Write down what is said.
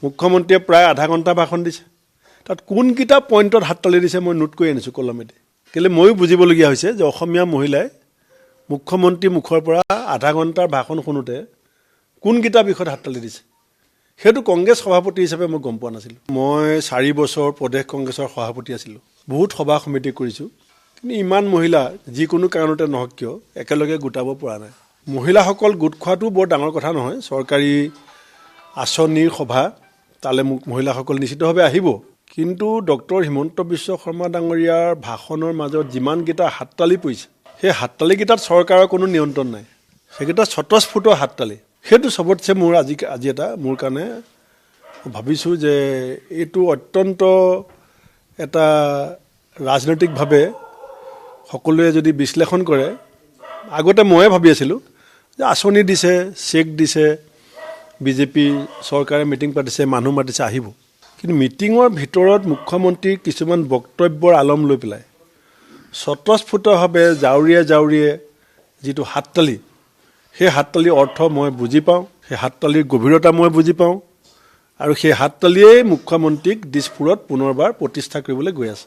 মুখ্যমন্ত্ৰীয়ে প্ৰায় আধা ঘণ্টা ভাষণ দিছে। তাত কোনকেইটা পইণ্টত হাততালি দিছে মই নোট কৰি আনিছোঁ কলমেদি। কেলৈ ময়ো বুজিবলগীয়া হৈছে যে অসমীয়া মহিলাই মুখ্যমন্ত্ৰী মুখৰ পৰা আধা ঘণ্টাৰ ভাষণ শুনোতে কোনকেইটা বিষয়ত হাততালি দিছে সেইটো কংগ্ৰেছ সভাপতি হিচাপে মই গম পোৱা নাছিলোঁ। মই 4 বছৰ প্ৰদেশ কংগ্ৰেছৰ সভাপতি আছিলোঁ, বহুত সভা সমিতি কৰিছোঁ, কিন্তু ইমান মহিলা যিকোনো কাৰণতে নহওক কিয় একেলগে গোটাব পৰা নাই। মহিলাসকল গোট খোৱাটো বৰ ডাঙৰ কথা নহয়। চৰকাৰী আঁচনিৰ সভা তালৈ মহিলাসকল নিশ্চিতভাৱে আহিব, কিন্তু ডক্টৰ হিমন্ত বিশ্ব শৰ্মা ডাঙৰীয়াৰ ভাষণৰ মাজত যিমানকেইটা হাততালি পৰিছে সেই হাততালিকেইটাত চৰকাৰৰ কোনো নিয়ন্ত্ৰণ নাই। সেইকেইটা স্বতঃস্ফূৰ্ত হাততালি। সেইটো চবতছে মোৰ আজি এটা মোৰ কাৰণে ভাবিছোঁ যে এইটো অত্যন্ত এটা ৰাজনৈতিকভাৱে সকলোৱে যদি বিশ্লেষণ কৰে, আগতে ময়ে ভাবি আছিলোঁ যে আঁচনি দিছে, চেক দিছে, বিজেপি চৰকাৰে মিটিং পাতিছে, মানুহ মাতিছে, আহিব। কিন্তু মিটিঙৰ ভিতৰত মুখ্যমন্ত্ৰীৰ কিছুমান বক্তব্যৰ আলম লৈ পেলাই স্বতঃস্ফূৰ্তভাৱে জাউৰিয়ে যিটো হাততালি, সেই হাততালিৰ অৰ্থ মই বুজি পাওঁ, সেই হাততালিৰ গভীৰতা মই বুজি পাওঁ, আৰু সেই হাততালিয়েই মুখ্যমন্ত্ৰীক দিছপুৰত পুনৰবাৰ প্ৰতিষ্ঠা কৰিবলৈ গৈ আছে।